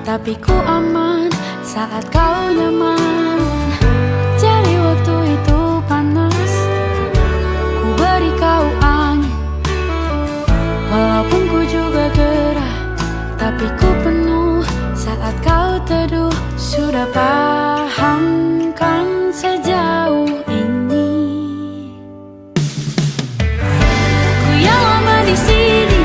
tapi ku aman saat kau nyaman. Jadi waktu itu panas, ku beri kau angin. Walaupun ku juga gerah, tapi ku penuh saat kau teduh. Sudah paham kan sejauh ini? Ku yang lama di sini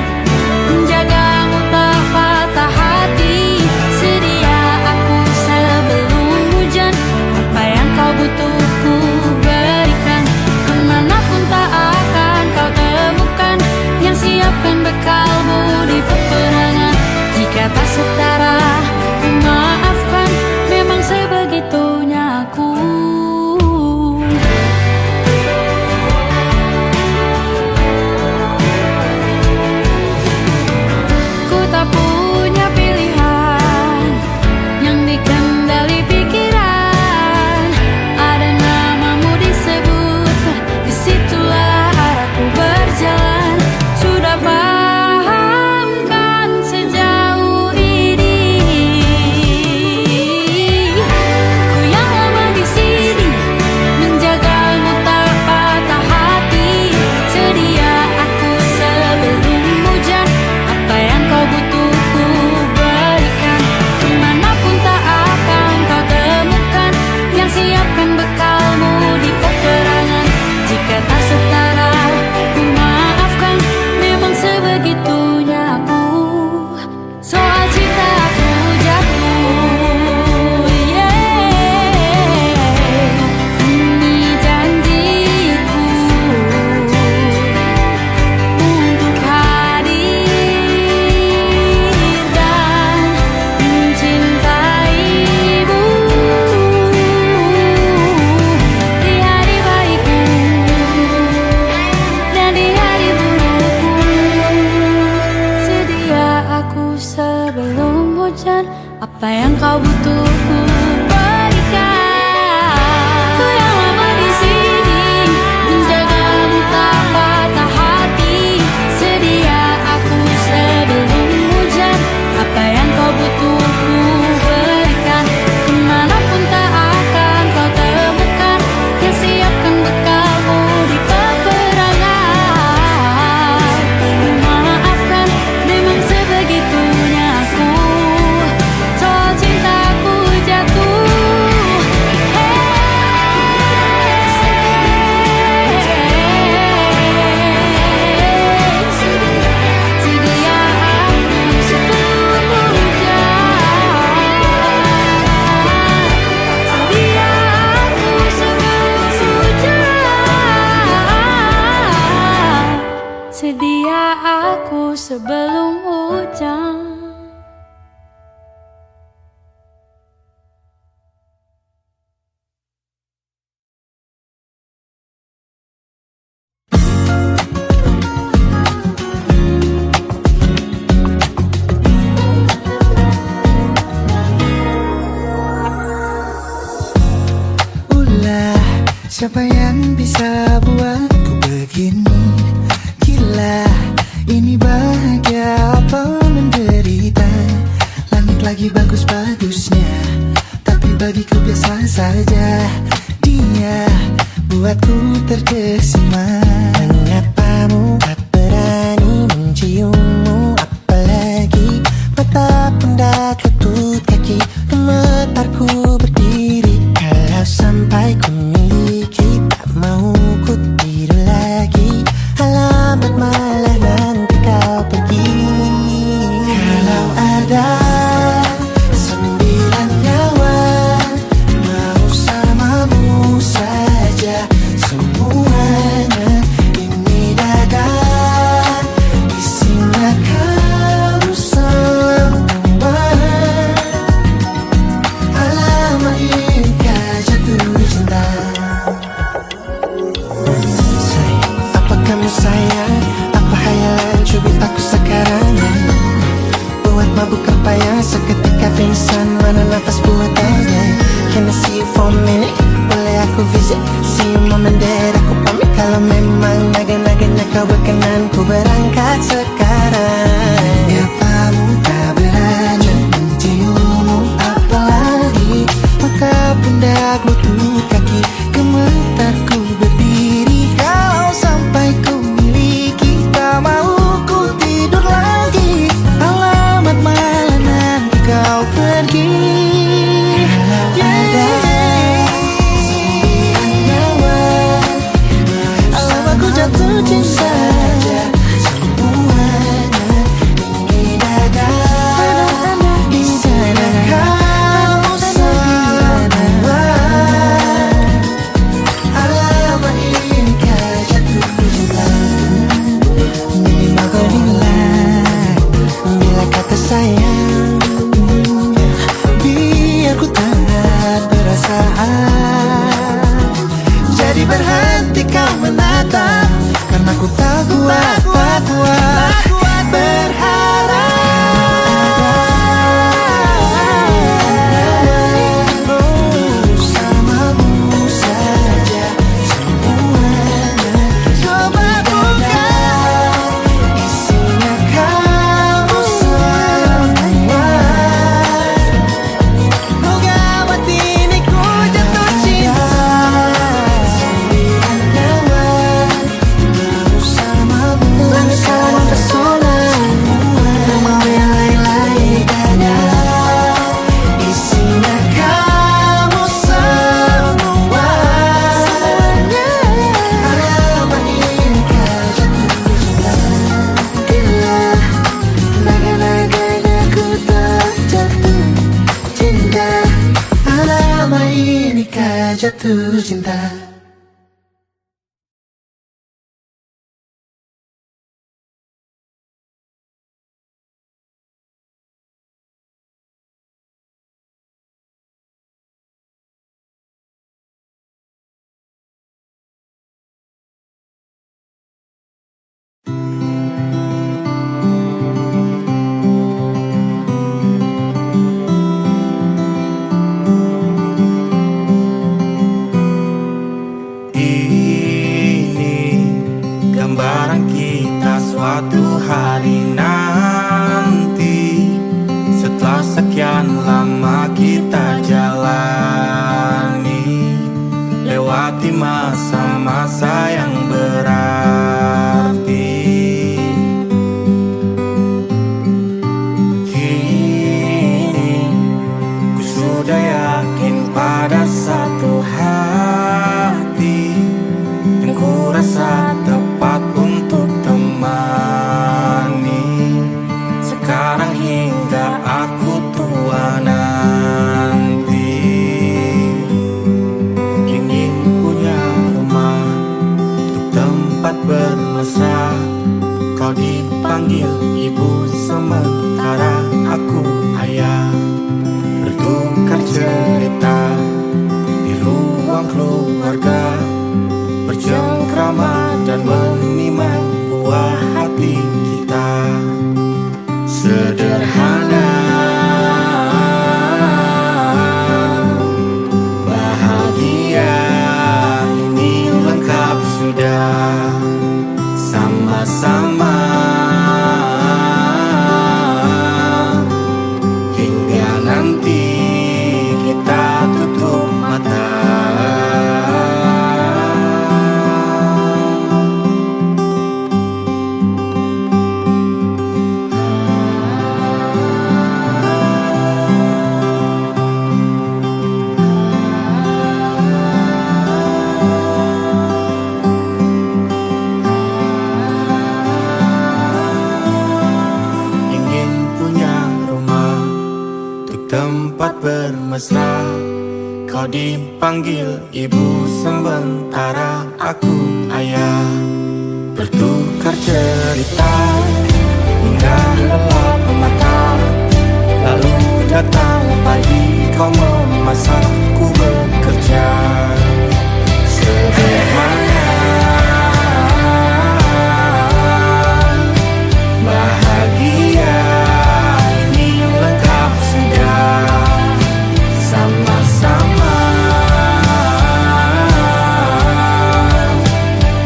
menjagamu tak patah hati. Sedia aku sebelum hujan, apa yang kau butuh ku berikan. Kemanapun tak akan kau temukan yang siapkan bekalmu di peperangan. Jika tak setara ku maafkan, memang sebegitunya aku. Ku tak punya pilihan yang dikendali pikiran. Ada namamu disebut, disitulah arahku berjalan. Sudah paham kan sejauh ini? Ku yang lama di sini menjagamu tak patah hati. Sedia aku sebelum hujan, apa yang kau butuh ku berikan. Kemanapun tak akan kau temukan yang siapkan bekalmu di peperangan. Jika tak setara ku maafkan, memang sebegitunya aku. Soal cinta aku jatuh, ini janjiku untuk hadir dan mencintaimu di hari baikku dan di hari burukku. Sedia aku sebelum hujan, apa yang kau butuh ku berikan. Ku yang lama di sini menjagamu tak patah hati. Sedia aku sebelum hujan, apa yang kau butuh ku berikan. Kemanapun tak akan kau temukan yang siapkan bekalmu di peperangan. Maafkan, memang sebegitunya aku. Soal cintaku jatuh, sedia aku sebelum hujan. Sedia aku sebelum hujan. Sedia aku sebelum hujan. Ulah, siapa yang bisa buatku begini? Gila, ini bahagia apa menderita? Langit lagi bagus-bagusnya, tapi bagiku biasa saja. Dia buatku terkesima. Mengapamu tak berani menciummu, apalagi mata pundak lutut kaki. Gemetarku berdiri kalau sampai ku miliki. Tak mau ku tidur lagi, alamat malah nanti kau pergi. Kalau ada 9 nyawa mau samamu saja semuanya. Ini dada isinya kamu semua. Alamak jika jatuh cinta. Apa kamu sayang? Apa hayalan cubit aku sekarang? Buat mabuk apa yang seketika pingsan? Mana nafas buatannya? Can I see you for a minute? Boleh aku visit? See you moment that aku pamit. Kalau memang naga-naganya kau berkenan, ku berangkat sekarang. Apamu tak berani mencium kuat berharap. Bersamamu saja semuanya. Coba buka, isinya kamu semua. Oh gawat ini ku jatuh cinta. Sembilan nyawa bersamamu, bersama pesona yang membelai-lai dada. Isinya kamu semua. Lama inikah jatuh cinta. Bila naga-naganya ku tak jatuh cinta. Lama inikah jatuh cinta. Ini gambaran kita suatu hari nanti. Setelah sekian lama kita jalani, lewati masa-masa yang berarti. Kini ku sudah yakin pada satu hati yang ku rasa tepat untuk temani. Sekarang hingga aku tua nanti, ingin punya rumah untuk tempat bermesra. Kau dipanggil ibu sementara aku ayah. Bertukar cerita di ruang keluarga, bercengkrama dan menimang buah hati kita. Sederhana, bahagia, ini lengkap sudah. Sama-sama hingga nanti kita tutup mata. Ingin punya rumah untuk tempat bermesra. Kau dipanggil ibu sementara aku ayah. Bertukar cerita hingga lelap mata. Lalu datang pagi, kau memasak, ku bekerja. Sederhana, bahagia, ini lengkap sudah. Sama-sama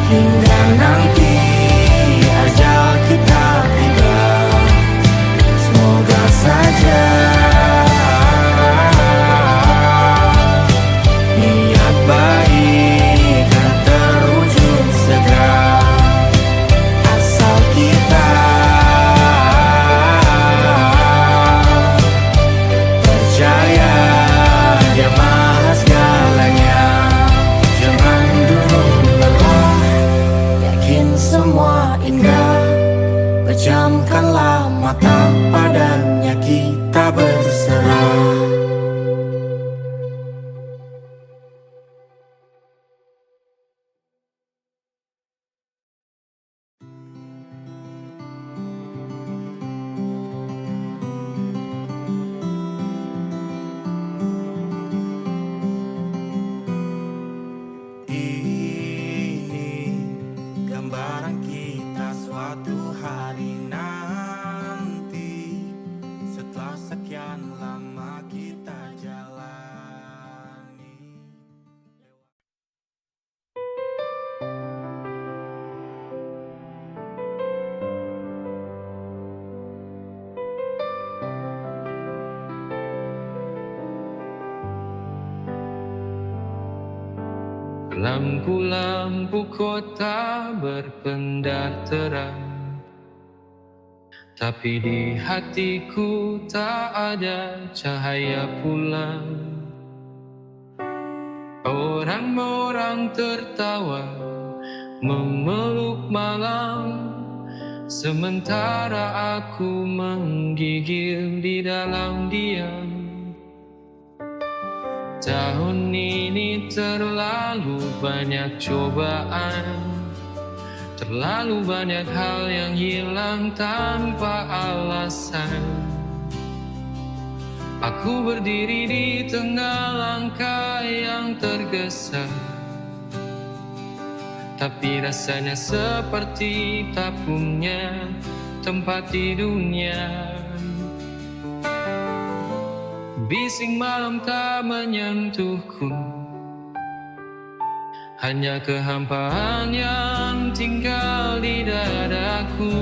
hingga nanti ajal kita tiba. Semoga saja niat baik kan terwujud segera. Asal kita percaya Dia maha segalanya. Jangan dulu lelah, yakin semua indah. Pejamkanlah mata, padanya kita berserah. Ini gambaran kita sekian lama kita jalani. Lampu-lampu kota berpendar terang, tapi di hatiku tak ada cahaya pulang. Orang-orang tertawa memeluk malam, sementara aku menggigil di dalam diam. Tahun ini terlalu banyak cobaan, terlalu banyak hal yang hilang tanpa alasan. Aku berdiri di tengah langkah yang tergesa, tapi rasanya seperti tak punya tempat di dunia. Bising malam tak menyentuhku, hanya kehampaan yang tinggal di dadaku.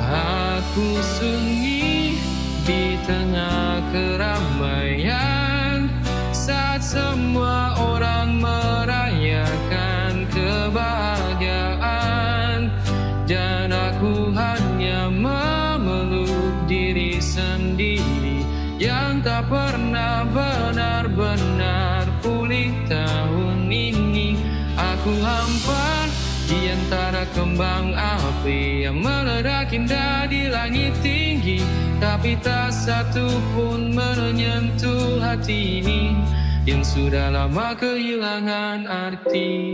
Aku sunyi di tengah keramaian, saat semua orang merayakan kebahagiaan, dan aku hanya memeluk diri sendiri yang tak pernah benar-benar pulih. Tahun ini aku hampa di antara kembang api yang meledak indah di langit tinggi, tapi tak satu pun menyentuh hati ini yang sudah lama kehilangan arti.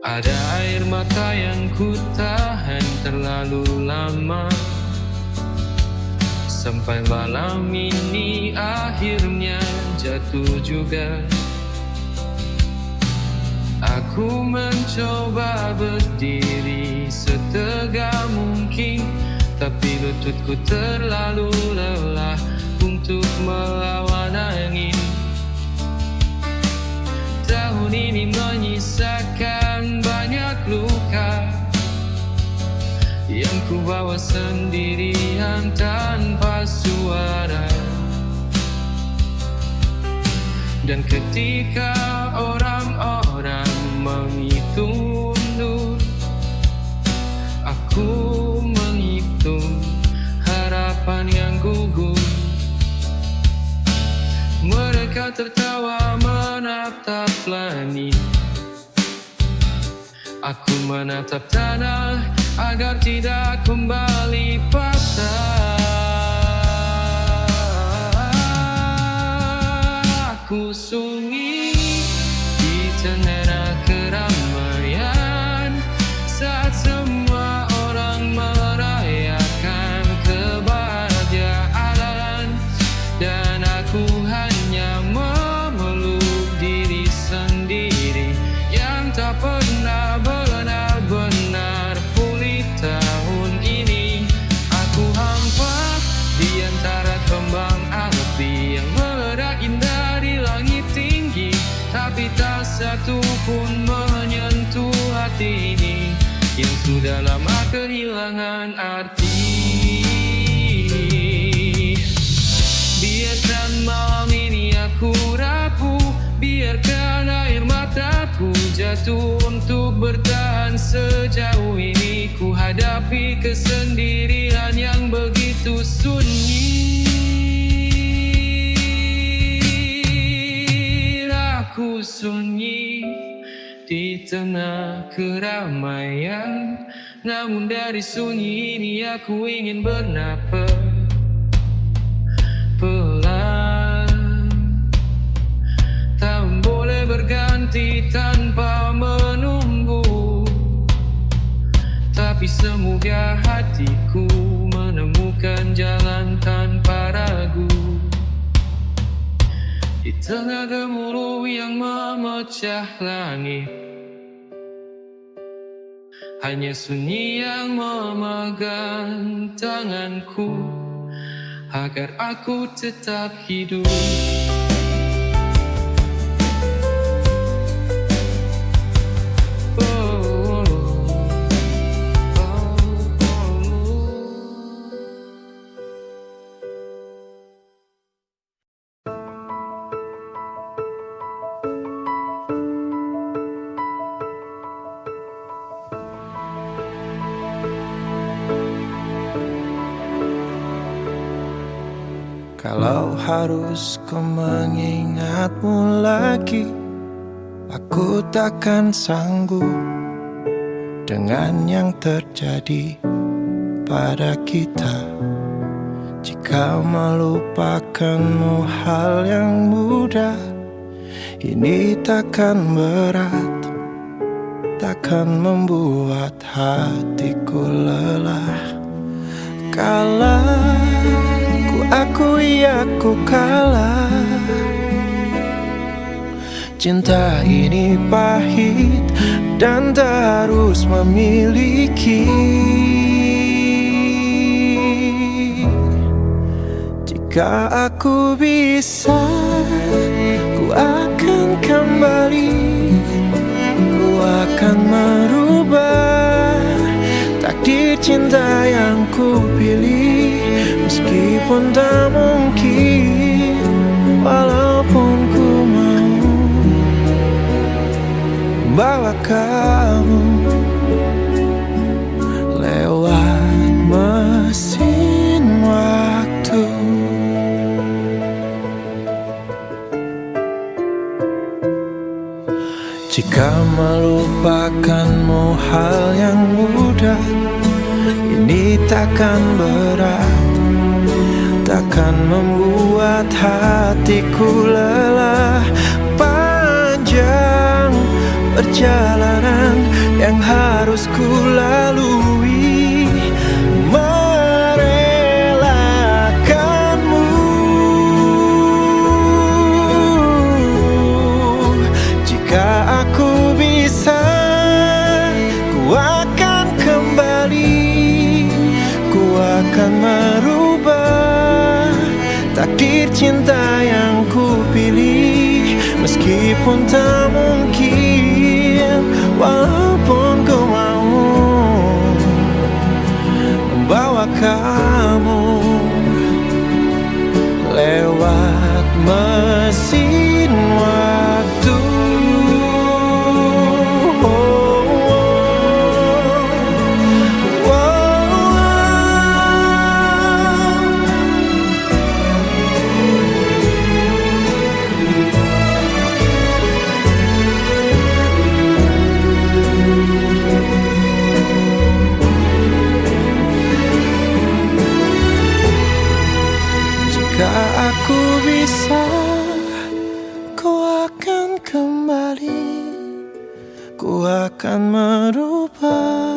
Ada air mata yang ku tahan terlalu lama, sampai malam ini akhirnya jatuh juga. Aku mencoba berdiri setegak mungkin, tapi lututku terlalu lelah untuk melawan angin. Tahun ini menyisakan banyak luka yang ku bawa sendirian tanpa suara. Dan ketika orang-orang menghitung mundur, aku menghitung harapan yang gugur. Mereka tertawa menatap langit, aku menatap tanah agar tidak kembali patah. Aku sunyi di tengah keramaian, saat semua orang merayakan kebahagiaan, dan aku hanya memeluk diri sendiri yang tak pernah benar-benar pulih. Tahun ini aku hampa di antara kembang api yang meledak indah di langit tinggi, tapi tak satu pun menyentuh hati ini yang sudah lama kehilangan arti. Biarkan malam ini aku rapuh, biarkan air mataku jatuh untuk bertahan. Sejauh ini ku hadapi kesendirian yang begitu sunyi. Aku sunyi di tengah keramaian, namun dari sunyi ini aku ingin bernapas pelan. Tak boleh berganti tanpa menunggu, tapi semoga hatiku menemukan jalan tanpa ragu. Di tengah gemuruh yang memecah langit, Hanya sunyi yang memegang tanganku agar aku tetap hidup. Oh, oh, oh. Kalau harus ku mengingatmu lagi, aku takkan sanggup dengan yang terjadi pada kita. Jika melupakanmu hal yang mudah, ini takkan berat, takkan membuat hatiku lelah. Kalah, ku akui aku kalah. Cinta ini pahit dan tak harus memiliki. Jika aku bisa, ku akan kembali. Ku akan merubah takdir cinta yang ku pilih. Meskipun tak mungkin, walaupun ku mau bawa kamu lewat mesin waktu. Jika melupakanmu hal yang mudah, ini takkan berat, takkan membuat hatiku lelah. Panjang perjalanan yang harus ku lalui, merelakanmu. Jika aku bisa, ku akan kembali. Ku akan merubah takdir cinta yang ku pilih. Meskipun tak mungkin, walaupun ku mau membawa kamu lewat mesin waktu. Jika aku bisa, ku akan kembali. Ku akan merubah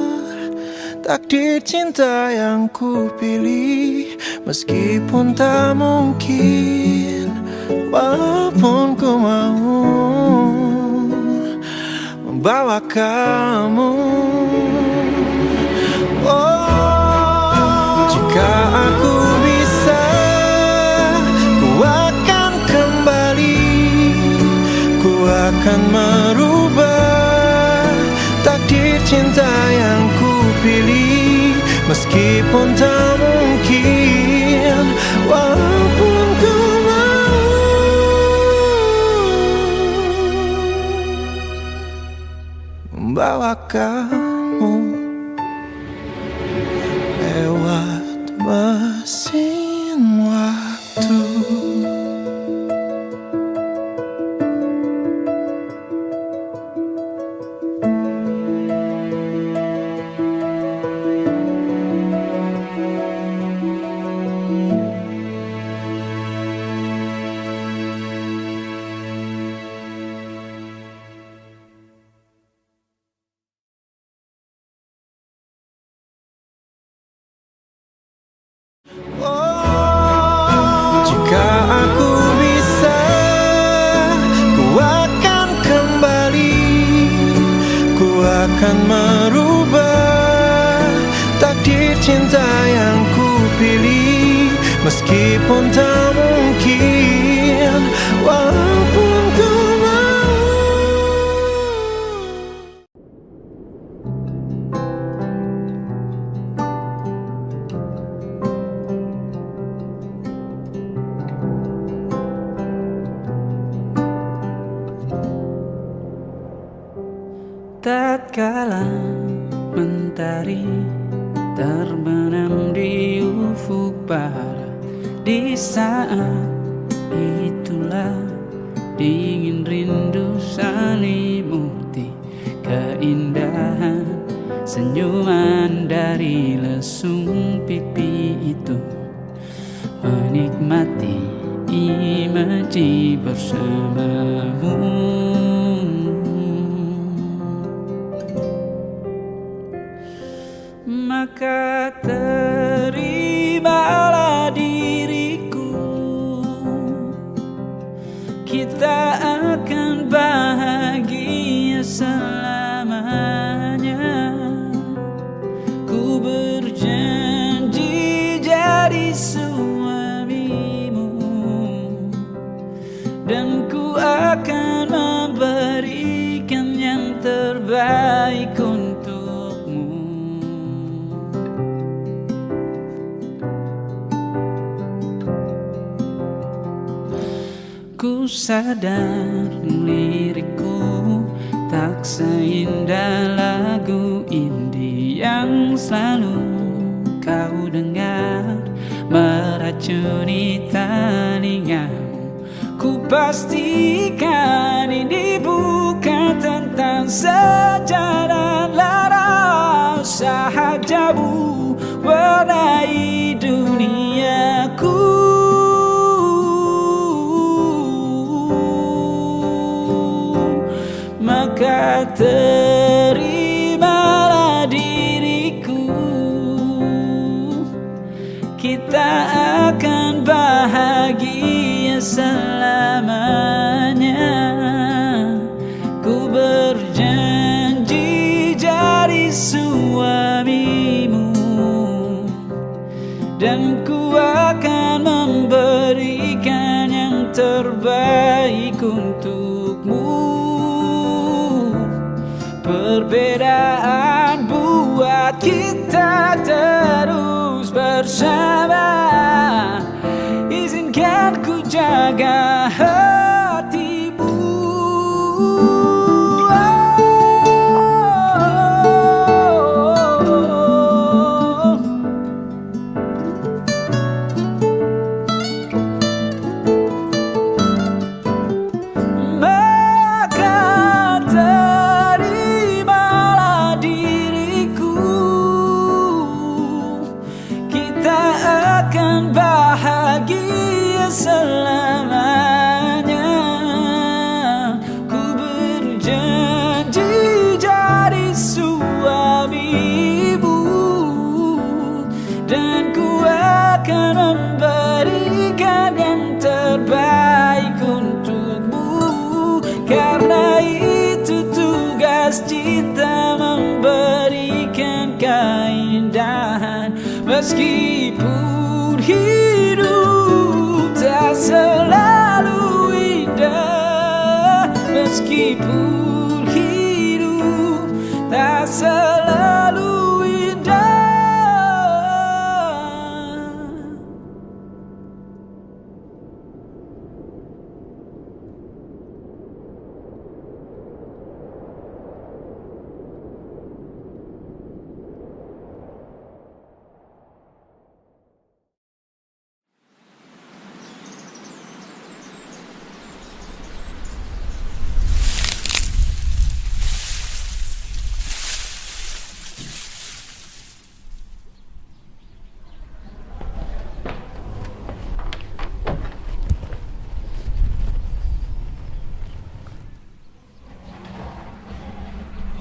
takdir cinta yang ku pilih. Meskipun tak mungkin, walaupun ku mau membawa kamu. Oh, jika aku bisa, ku akan kembali. Ku akan merubah takdir cinta yang ku pilih. Meskipun tak mungkin, walaupun ku mau membawa kamu lewat mesin waktu. Meskipun tak mungkin, walaupun ku mau. Tatkala mentari terbenam di ufuk barat, di saat itulah dingin rindu selimuti keindahan senyuman dari lesung pipi itu, menikmati imaji bersamamu. Maka terimalah diriku, kita akan bahagia selamanya. Ku berjanji jadi suamimu, dan ku akan memberikan yang terbaik untukmu. Ku sadar lirikku tak seindah lagu indie yang selalu kau dengar meracuni telingamu. Ku pastikan ini bukan tentang sejarah lara, sahajamu warnai duniaku. Maka terimalah diriku, kita akan bahagia selamanya. Ku berjanji jadi suamimu, dan ku akan memberikan yang terbaik untukmu. Perbedaan buat kita terus bersama. Izinkan ku jaga hatimu. Bahagia selamanya. Ku berjanji jadi suamimu, dan ku akan memberikan yang terbaik untukmu. Karena itu tugas cinta, memberikan keindahan. Meskipun hidup tak selalu indah, meskipun hidup tak selalu indah.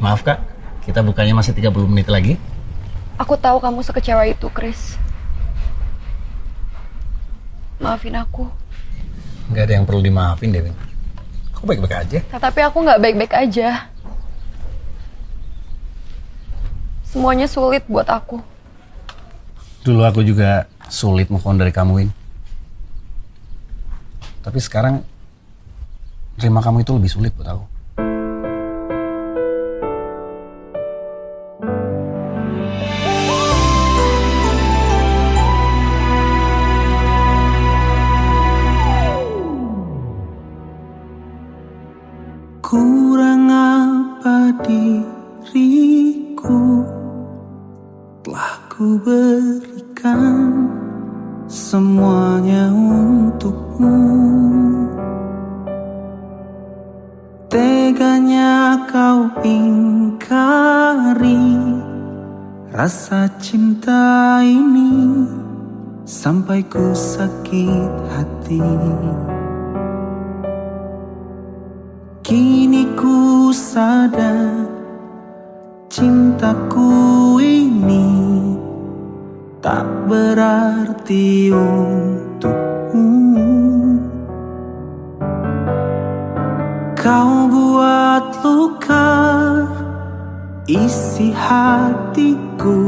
Maaf Kak, kita bukanya masih 30 menit lagi. Aku tahu kamu sekecewa itu, Chris. Maafin aku. Nggak ada yang perlu dimaafin, Dewi. Aku baik-baik aja. Tapi aku nggak baik-baik aja. Semuanya sulit buat aku. Dulu aku juga sulit move on dari kamu, Win. Tapi sekarang terima kamu itu lebih sulit buat aku. Kurang apa diriku, telah ku berikan semuanya untukmu. Teganya kau ingkari rasa cinta ini, sampai ku sakit hati. Kini ku sadar cintaku ini tak berarti untukmu. Kau buat luka isi hatiku,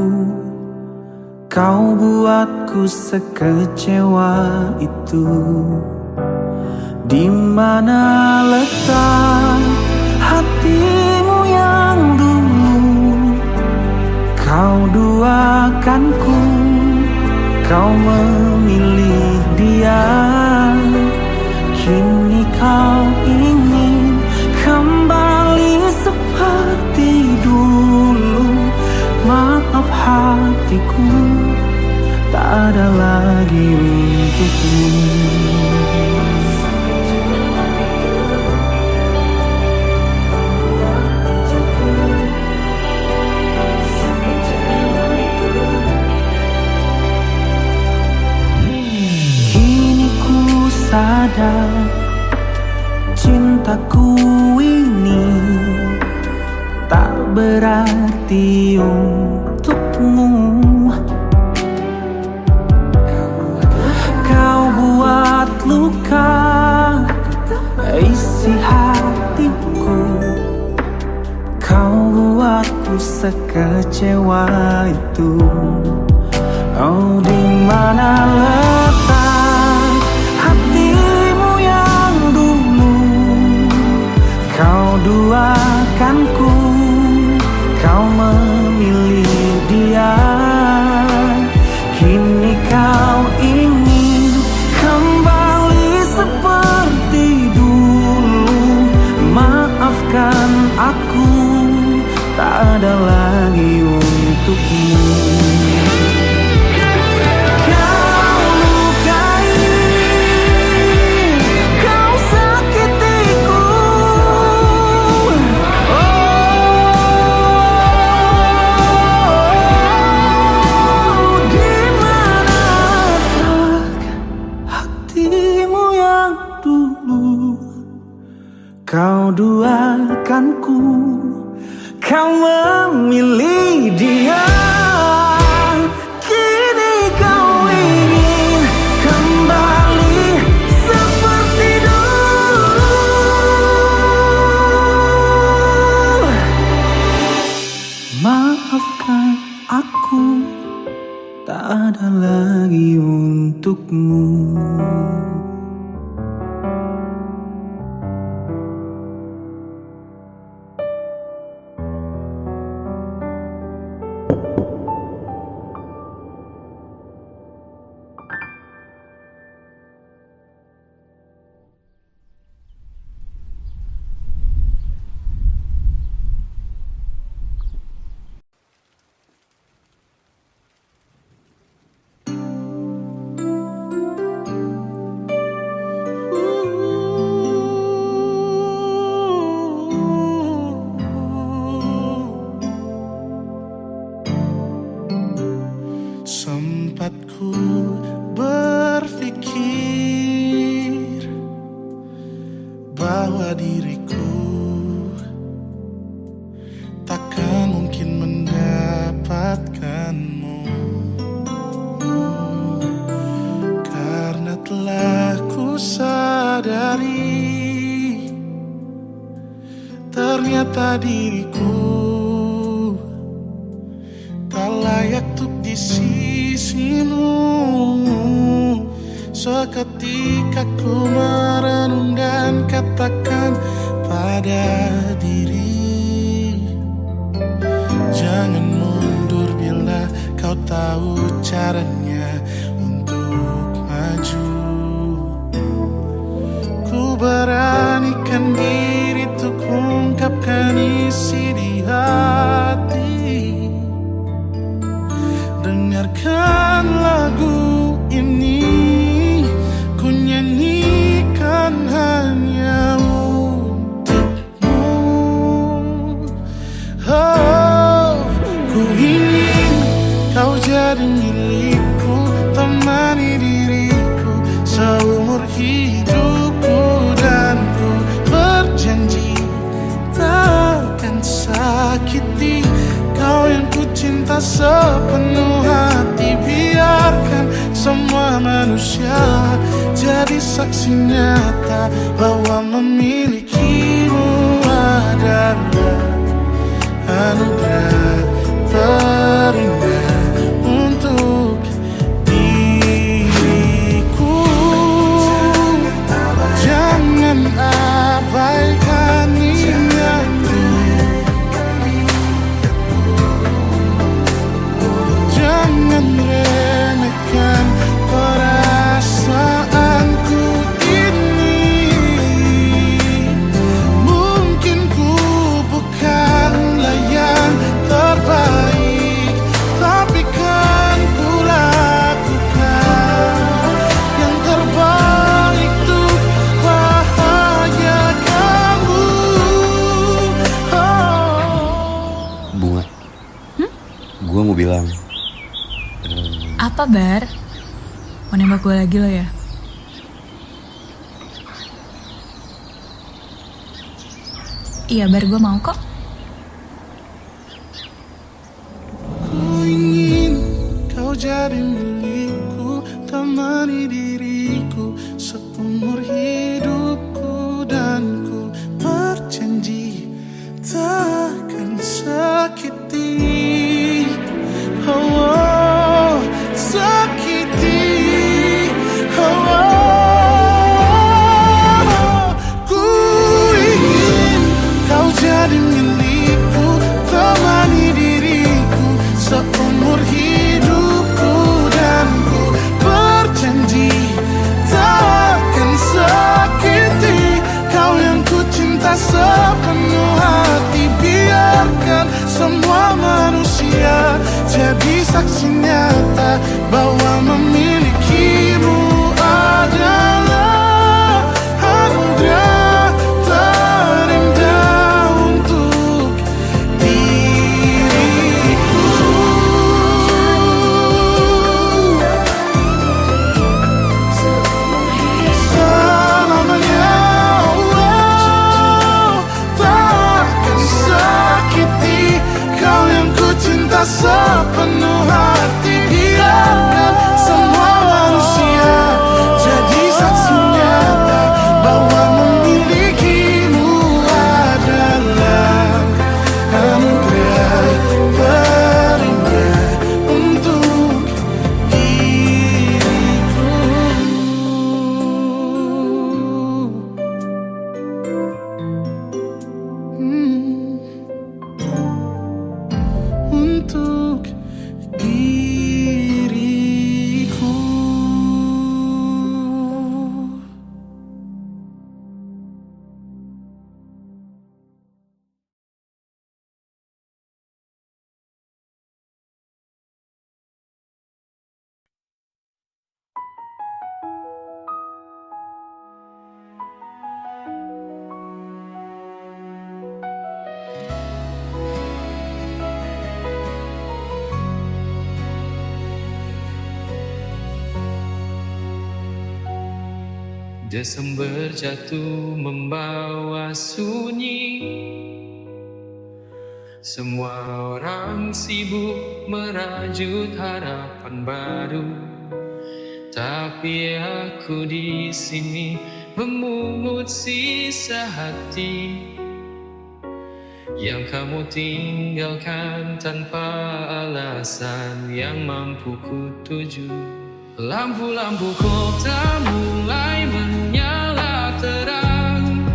kau buatku sekecewa itu. Di mana letak hatimu yang dulu kau duakanku, kau memilih dia. Kini kau ingin kembali seperti dulu. Maaf hatiku, tak ada lagi untukmu. Sadar cintaku ini tak berarti untukmu. Kau buat luka isi hatiku, kau buatku sekecewa itu. Oh, di mana letak hatimu yang dulu kau duakanku, kau memilih dia. Kini kau ingin kembali seperti dulu. Maafkan aku, tak ada lagi untukmu. Kau duakanku, kau memilih dia. Kini kau ingin kembali seperti dulu. Maafkan aku, tak ada lagi untukmu. Sempat ku berpikir bahwa diriku takkan mungkin mendapatkanmu, karena telah ku sadari ternyata diriku tak layak untuk di sisimu. kondisimu. Seketika ku merenung dan katakan pada diri, jangan mundur bila kau tahu caranya untuk maju. Ku beranikan diri untuk ungkapkan isi di hati. Dengarkan lagu ini, ku nyanyikan hanya untukmu. Oh, ku ingin kau jadi milikku, temani diriku seumur hidupku. Dan ku berjanji takkan sakiti kau yang ku cinta sepenuh hati. Biarkan semua manusia jadi saksi nyata bahwa memilikimu adalah anugerah terindah untuk diriku. Jangan abaikan niatku, jangan remehkan perasaanku ini. Mungkin ku bukanlah yang terbaik, tapi kan ku lakukan yang terbaik untuk bahagiakanmu. Bunga, gue mau bilang. Apa, Bar? Mau nembak gue lagi lo ya? Iya, Bar, gue mau kok. Ku ingin kau jadi milikku, temani diriku seumur hidupku. Dan ku berjanji takkan sakiti, oh, sakiti, oh. Ku ingin kau jadi milikku, temani diriku seumur hidupku. Dan ku berjanji takkan sakiti kau yang ku cinta sepenuh hati. Biarkan semua manusia jadi saksi nyata bahwa memilikimu adalah anugerah terindah untuk diriku. Selamanya, oh, takkan sakiti kau yang ku cinta sepenuh hati. Biarkan semua manusia jadi saksi nyata bahwa memilikimu adalah anugerah terindah untuk diriku. Untuk diriku. Desember jatuh membawa sunyi. Semua orang sibuk merajut harapan baru, tapi aku di sini memungut sisa hati yang kamu tinggalkan tanpa alasan yang mampu ku tuju. Lampu-lampu kota mulai menyala terang,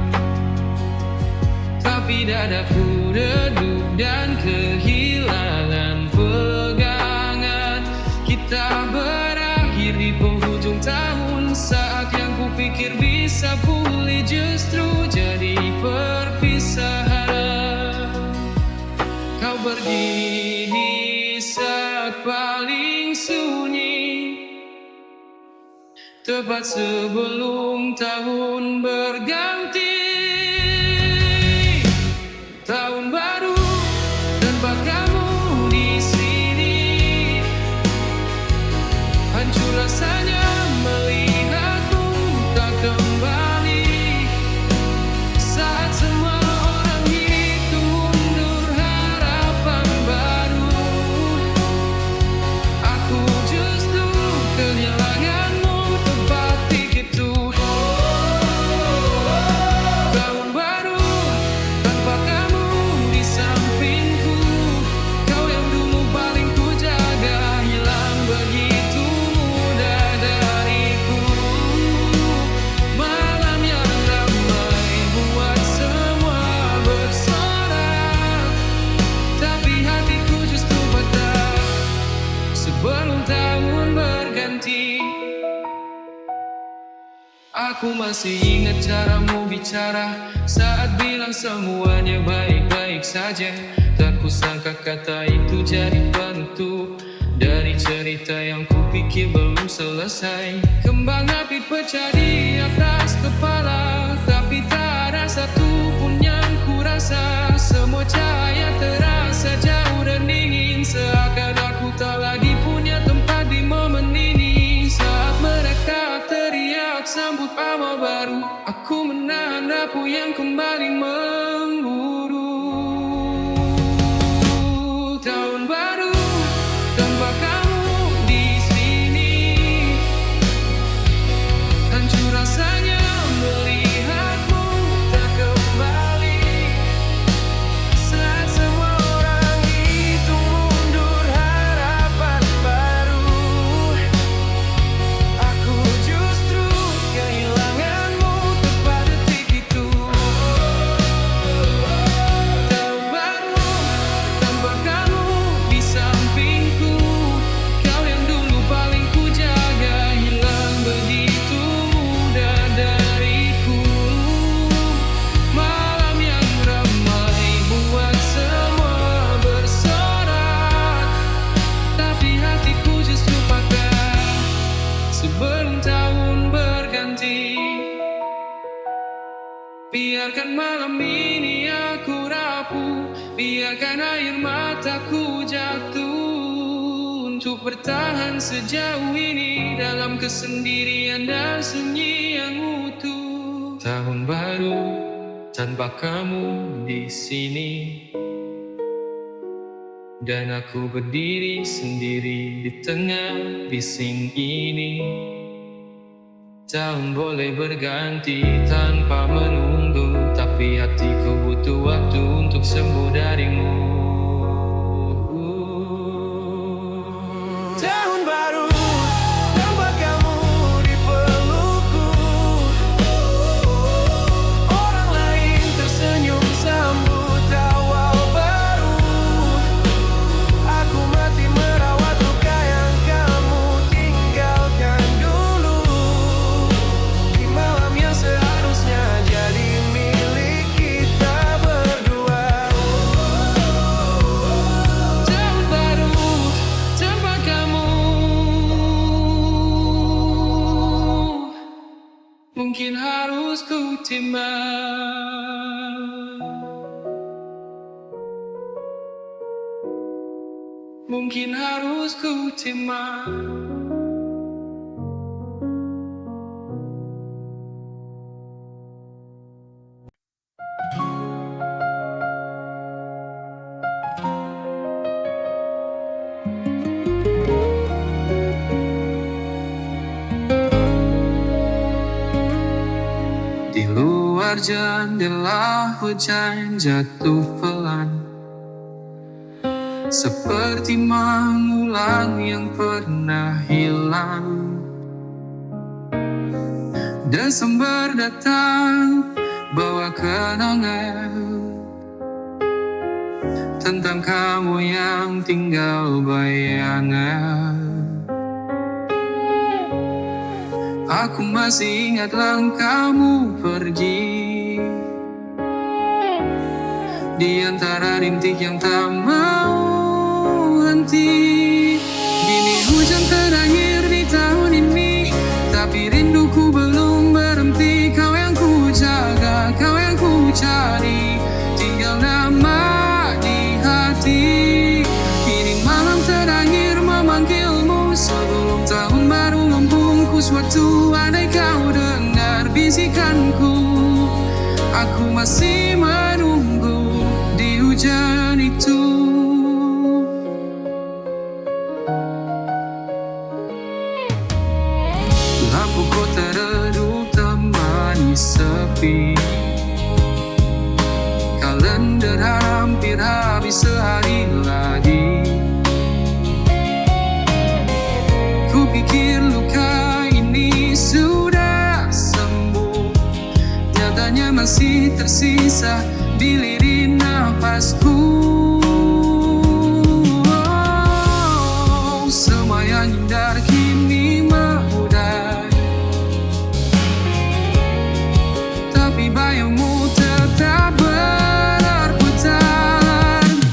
tapi dadaku redup dan kehilangan pegangan. Kita berakhir di penghujung tahun, saat yang kupikir bisa pulih justru jadi perpisahan. Kau pergi di saat paling sunyi, tepat sebelum tahun berganti. Tahun baru tanpa kamu di sini, hancur rasanya melihatmu tak kembali. Saat semua orang hitung mundur harapan baru, aku justru kehilanganmu tepat di situ. Tahun baru tanpa kamu di sampingku, kau yang dulu paling ku jaga hilang begitu mudah dariku. Malam yang ramai buat semua bersorak, tapi hatiku justru patah sebelum tahun berganti. Aku masih ingat caramu bicara saat bilang semuanya baik-baik saja. Tak kusangka kata itu jadi penutup dari cerita yang kupikir belum selesai. Kembang api pecah di atas kepala, tapi tak ada satu pun yang kurasa. Semua cahaya terasa jauh dan dingin, seakan aku tak lagi punya tempat di momen ini. Saat mereka teriak sambut awal baru, aku menahan rapuh yang kembali memburu. Tahun baru tanpa kamu di sini, hancur rasanya melihatmu tak kembali. Saat semua orang hitung mundur harapan baru, aku justru kehilanganmu tepat detik itu. Tahun baru tanpa kamu di sampingku, kau yang dulu paling ku jaga hilang begitu mudah dariku. Malam yang ramai buat semua bersorak, tapi hatiku justru patah sebelum tahun berganti. Biarkan malam ini aku rapuh, biarkan air mataku jatuh, untuk bertahan sejauh ini dalam kesendirian dan sunyi yang utuh. Tahun baru tanpa kamu di sini, dan aku berdiri sendiri di tengah bising ini. Tahun boleh berganti tanpa menunggu, tapi hatiku butuh waktu untuk sembuh darimu. Tahun baru tanpa kamu di pelukku, orang lain tersenyum sambut awal baru. Aku mati merawat luka yang kamu tinggalkan dulu, di malam yang seharusnya jadi milik kita berdua. Tahun baru tanpa kamu, mungkin harus ku terima. Mungkin harus ku terima. Di luar luar jendela hujan jatuh pelan, seperti mengulang yang pernah hilang. Desember datang bawa kenangan tentang kamu yang tinggal bayangan. Aku masih ingat langkahmu pergi di antara rintik yang tak mau henti. Kini hujan terakhir di tahun ini, tapi rinduku belum berhenti. Kau yang ku jaga, kau yang ku cari, tinggal nama di hati. Kini malam terakhir memanggilmu sebelum tahun baru membungkus waktu. Andai kau dengar bisikanku, aku masih menunggu di hujan itu. Lampu kota redup temani sepi, kalender hampir habis sehari lagi. Kupikir luka ini sudah sembuh, nyatanya masih tersisa di lirik nafasku. Semua yang indah kini memudar, tapi bayangmu tetap berputar.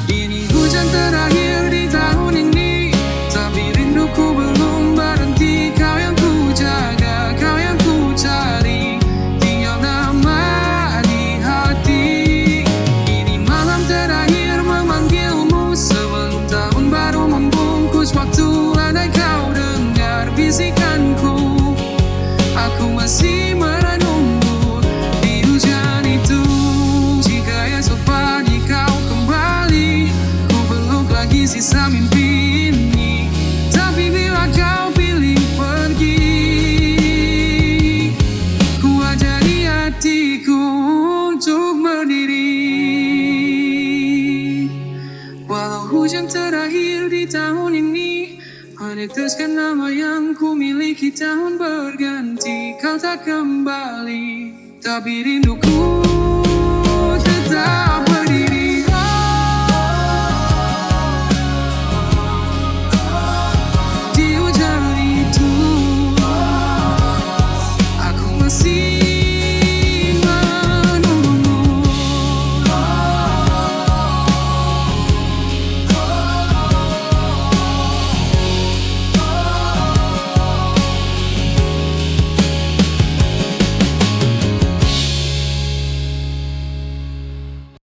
Ini hujan terakhir di tahun ini, tapi rinduku belum berhenti. Kau yang ku jaga, kau yang ku cari, tinggal nama di hati. Ini malam terakhir memanggilmu sebelum tahun baru membungkus waktu. Andai kau dengar bisikanku, aku masih menunggu di hujan itu. Jika esok pagi kau kembali, ku peluk lagi sisa mimpi ini. Tapi bila kau pilih pergi, ku ajari hatiku untuk berdiri. Walau hujan terakhir di tahun ini, meneteskan nama yang ku miliki. Tahun berganti, kau tak kembali, tapi rinduku